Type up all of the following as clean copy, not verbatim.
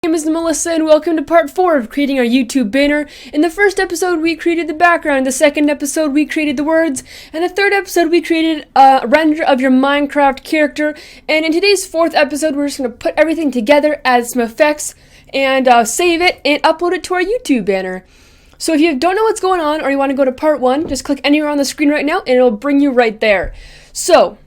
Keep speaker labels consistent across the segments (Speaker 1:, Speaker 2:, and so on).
Speaker 1: My name is Melissa and welcome to part 4 of creating our YouTube banner. In the first episode we created the background, the second episode we created the words, and the third episode we created a render of your Minecraft character. And in today's fourth episode we're just going to put everything together, add some effects, and save it and upload it to our YouTube banner. So if you don't know what's going on or you want to go to part 1, just click anywhere on the screen right now and it'll bring you right there. So,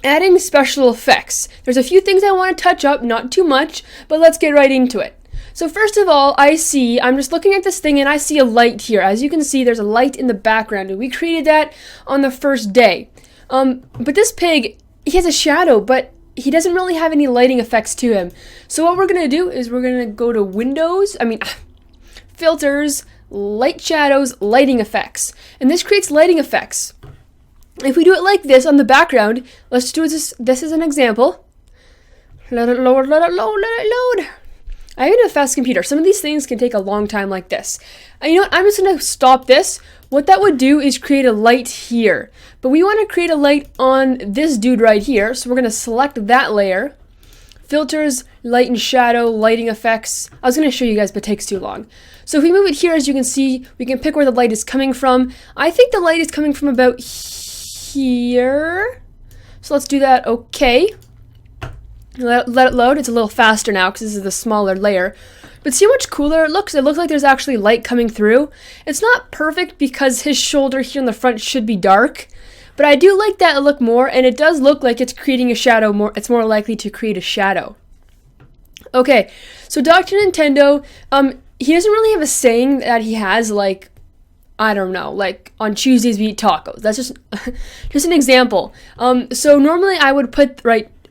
Speaker 1: adding special effects. There's a few things I want to touch up, not too much, but let's get right into it. So first of all, I'm just looking at this thing and I see a light here. As you can see, there's a light in the background and we created that on the first day. But this pig, he has a shadow, but he doesn't really have any lighting effects to him. So what we're going to do is we're going to go to filters, light shadows, lighting effects. And this creates lighting effects. If we do it like this on the background, let's do this. This is an example. Let it load, let it load, let it load. I have a fast computer. Some of these things can take a long time like this. And you know what? I'm just going to stop this. What that would do is create a light here. But we want to create a light on this dude right here. So we're going to select that layer. Filters, light and shadow, lighting effects. I was going to show you guys, but it takes too long. So if we move it here, as you can see, we can pick where the light is coming from. I think the light is coming from about here. So let's do that. Okay. Let it load. It's a little faster now because this is the smaller layer. But see how much cooler it looks? It looks like there's actually light coming through. It's not perfect because his shoulder here in the front should be dark. But I do like that look more, and it does look like it's creating a shadow more. It's more likely to create a shadow. Okay, so Dr. Nintendo, he doesn't really have a saying that he has, like, I don't know, like on Tuesdays we eat tacos. That's just an example. So normally I would put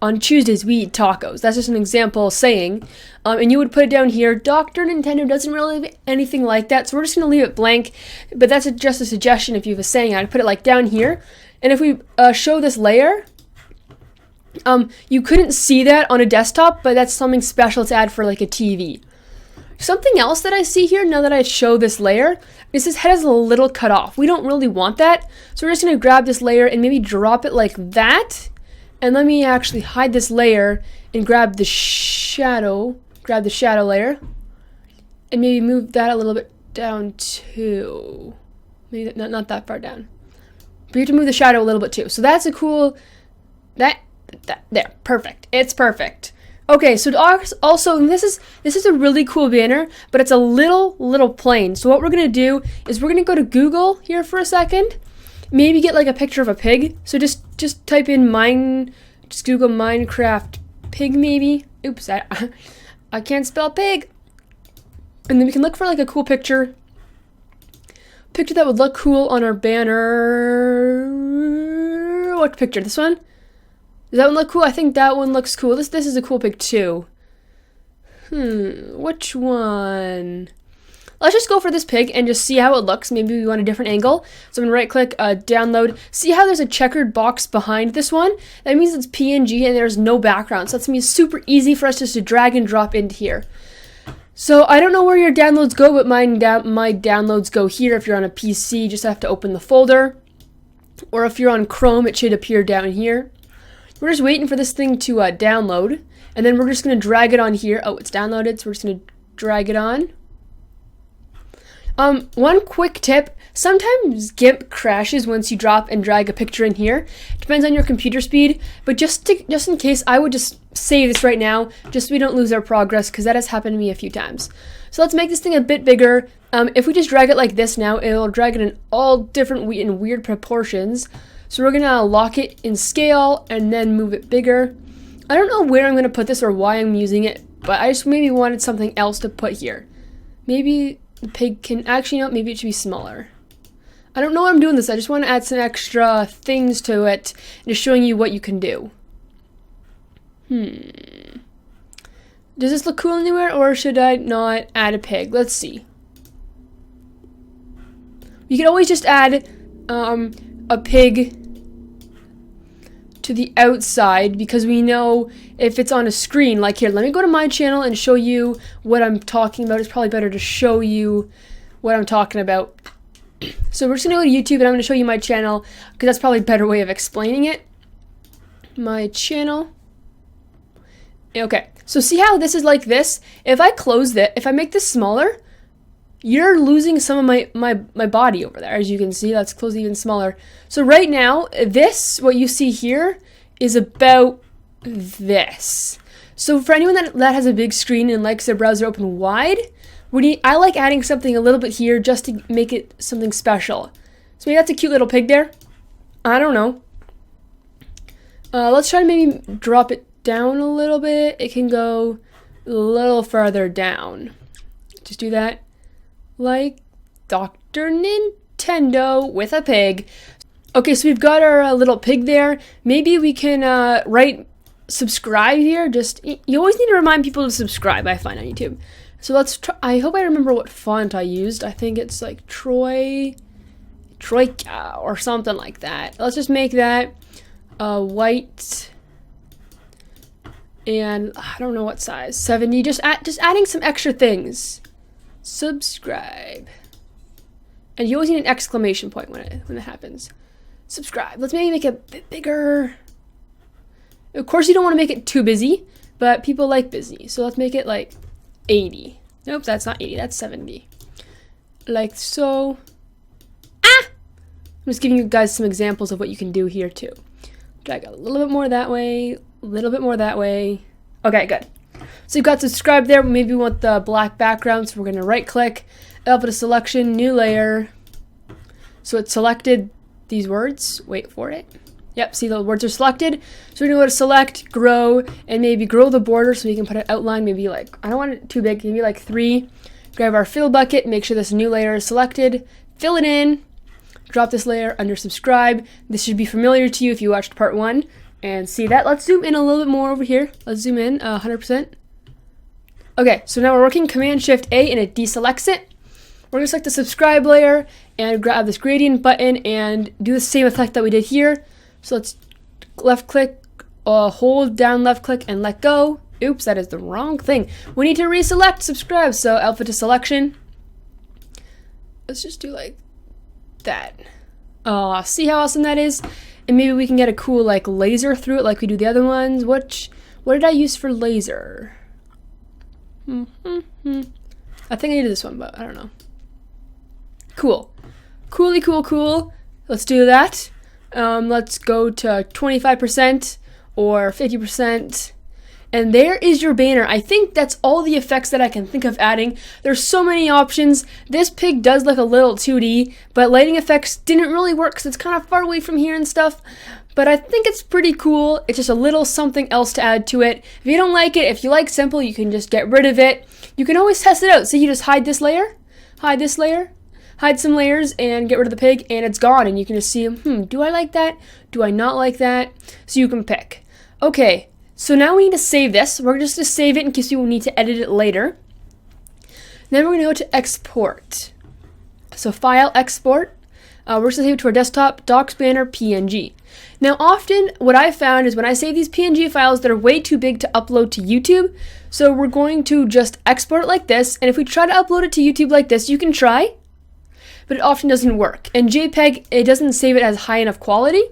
Speaker 1: on Tuesdays we eat tacos. That's just an example saying. And you would put it down here. Dr. Nintendo doesn't really have anything like that, so we're just gonna leave it blank. But that's just a suggestion. If you have a saying, I'd put it like down here. And if we show this layer, you couldn't see that on a desktop, but that's something special to add for like a TV. Something else that I see here, now that I show this layer, is his head is a little cut off. We don't really want that, so we're just going to grab this layer and maybe drop it like that. And let me actually hide this layer and grab the shadow layer. And maybe move that a little bit down too. Maybe not that far down. But you have to move the shadow a little bit too. So that's a cool, there, perfect. It's perfect. Okay, so also, this is a really cool banner, but it's a little plain. So what we're going to do is we're going to go to Google here for a second. Maybe get like a picture of a pig. So just type in just Google Minecraft pig maybe. Oops, I can't spell pig. And then we can look for like a cool picture. Picture that would look cool on our banner. What picture? This one? Does that one look cool? I think that one looks cool. This is a cool pic too. Which one? Let's just go for this pig and just see how it looks. Maybe we want a different angle. So I'm gonna right click, download. See how there's a checkered box behind this one? That means it's PNG and there's no background. So that's gonna be super easy for us just to drag and drop into here. So I don't know where your downloads go, but my downloads go here. If you're on a PC, you just have to open the folder. Or if you're on Chrome, it should appear down here. We're just waiting for this thing to download, and then we're just going to drag it on here. Oh, it's downloaded, so we're just going to drag it on. One quick tip, sometimes GIMP crashes once you drop and drag a picture in here. Depends on your computer speed, but just in case, I would just save this right now, just so we don't lose our progress, because that has happened to me a few times. So let's make this thing a bit bigger. If we just drag it like this now, it'll drag it in all different in weird proportions. So we're going to lock it in scale and then move it bigger. I don't know where I'm going to put this or why I'm using it, but I just maybe wanted something else to put here. Maybe the pig can, actually no, maybe it should be smaller. I don't know why I'm doing this. I just want to add some extra things to it and just showing you what you can do. Does this look cool anywhere, or should I not add a pig? Let's see. You can always just add a pig to the outside, because we know if it's on a screen, like here, let me go to my channel and show you what I'm talking about. It's probably better to show you what I'm talking about. So we're just gonna go to YouTube and I'm gonna show you my channel, because that's probably a better way of explaining it. My channel. Okay, So see how this is like this? If I close it, if I make this smaller, you're losing some of my body over there. As you can see, let's close it even smaller. So right now, this, what you see here, is about this. So for anyone that has a big screen and likes their browser open wide, I like adding something a little bit here just to make it something special. So maybe that's a cute little pig there. I don't know. Let's try to maybe drop it down a little bit. It can go a little further down. Just do that like Dr. Nintendo with a pig. Okay, so we've got our little pig there. Maybe we can write subscribe here. You always need to remind people to subscribe, I find, on YouTube. So let's try. I hope I remember what font I used. I think it's like Troika or something like that. Let's just make that white, and I don't know what size, 70. Just adding some extra things. Subscribe, and you always need an exclamation point when it happens. Subscribe. Let's maybe make it a bit bigger. Of course, you don't want to make it too busy, but people like busy, so let's make it like 80. Nope, that's not 80, that's 70. Like so. I'm just giving you guys some examples of what you can do here too. Drag a little bit more that way, a little bit more that way. Okay, good. So you've got subscribe there. Maybe we want the black background, so we're going to right click, up to selection, new layer. So it selected these words. Wait for it. Yep, see the words are selected. So we're going to go to select, grow, and maybe grow the border so we can put an outline, maybe like, I don't want it too big, maybe like 3. Grab our fill bucket, make sure this new layer is selected, fill it in, drop this layer under subscribe. This should be familiar to you if you watched part 1 and see that. Let's zoom in a little bit more over here. Let's zoom in 100%. Okay, so now we're working Command-Shift-A and it deselects it. We're going to select the subscribe layer and grab this gradient button and do the same effect that we did here. So let's left click, hold down left click and let go. Oops, that is the wrong thing. We need to reselect subscribe. So alpha to selection. Let's just do like that. See how awesome that is? And maybe we can get a cool like laser through it like we do the other ones. What did I use for laser? I think I did this one, but I don't know. Cool. Cool. Let's do that. Let's go to 25% or 50%. And there is your banner. I think that's all the effects that I can think of adding. There's so many options. This pig does look a little 2D, but lighting effects didn't really work because it's kind of far away from here and stuff. But I think it's pretty cool. It's just a little something else to add to it. If you don't like it, if you like simple, you can just get rid of it. You can always test it out. So you just hide this layer, hide some layers, and get rid of the pig, and it's gone. And you can just see, do I like that? Do I not like that? So you can pick. Okay. So now we need to save this. We're just going to save it in case you need to edit it later. Then we're going to go to export. So file, export. We're going to save it to our desktop, docs, banner, PNG. Now often what I found is when I save these PNG files, they're way too big to upload to YouTube. So we're going to just export it like this. And if we try to upload it to YouTube like this, you can try, but it often doesn't work. And JPEG, it doesn't save it as high enough quality.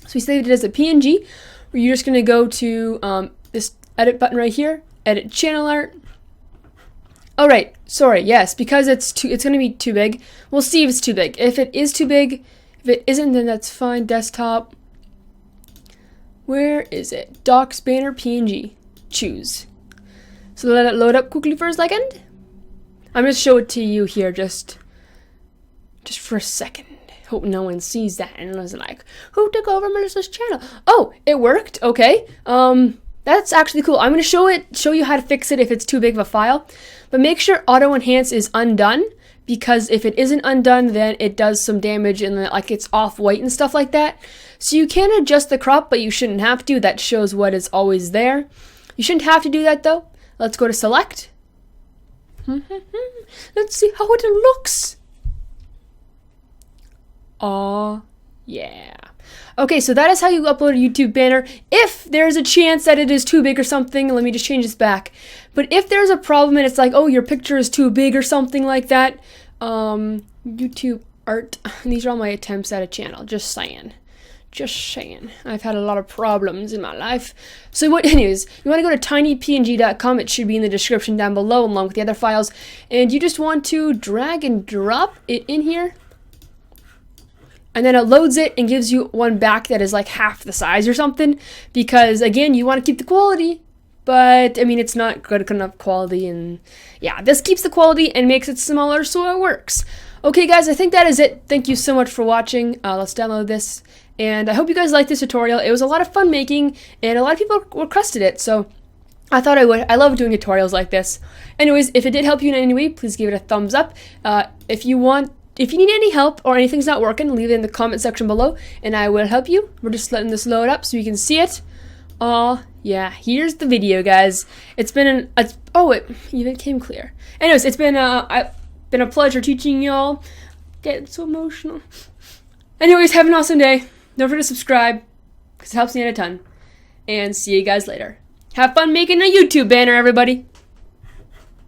Speaker 1: So we saved it as a PNG. You're just going to go to this edit button right here, edit channel art. Oh, right. Sorry. Yes, because it's going to be too big. We'll see if it's too big. If it is too big, if it isn't, then that's fine. Desktop. Where is it? Docs, banner, PNG. Choose. So let it load up quickly for a second. I'm going to show it to you here just for a second. Hope no one sees that and is like, who took over Melissa's channel? Oh, it worked. Okay. That's actually cool. I'm going to show you how to fix it if it's too big of a file. But make sure auto enhance is undone, because if it isn't undone, then it does some damage and like it's off white and stuff like that. So you can adjust the crop, but you shouldn't have to. That shows what is always there. You shouldn't have to do that though. Let's go to select. Let's see how it looks. Oh, yeah. Okay, so that is how you upload a YouTube banner. If there's a chance that it is too big or something, let me just change this back. But if there's a problem and it's like, oh, your picture is too big or something like that, YouTube art, these are all my attempts at a channel, just saying. Just saying. I've had a lot of problems in my life. So anyways, you want to go to tinypng.com. It should be in the description down below along with the other files. And you just want to drag and drop it in here. And then it loads it and gives you one back that is like half the size or something. Because again, you want to keep the quality. But I mean, it's not good enough quality. And yeah, this keeps the quality and makes it smaller so it works. Okay guys, I think that is it. Thank you so much for watching. Let's download this. And I hope you guys liked this tutorial. It was a lot of fun making, and a lot of people requested it, so I thought I would. I love doing tutorials like this. Anyways, if it did help you in any way, please give it a thumbs up. If you need any help or anything's not working, leave it in the comment section below, and I will help you. We're just letting this load up so you can see it. Yeah, here's the video, guys. It's been it even came clear. Anyways, it's been a pleasure teaching y'all. Getting so emotional. Anyways, have an awesome day. Don't forget to subscribe, because it helps me out a ton. And see you guys later. Have fun making a YouTube banner, everybody.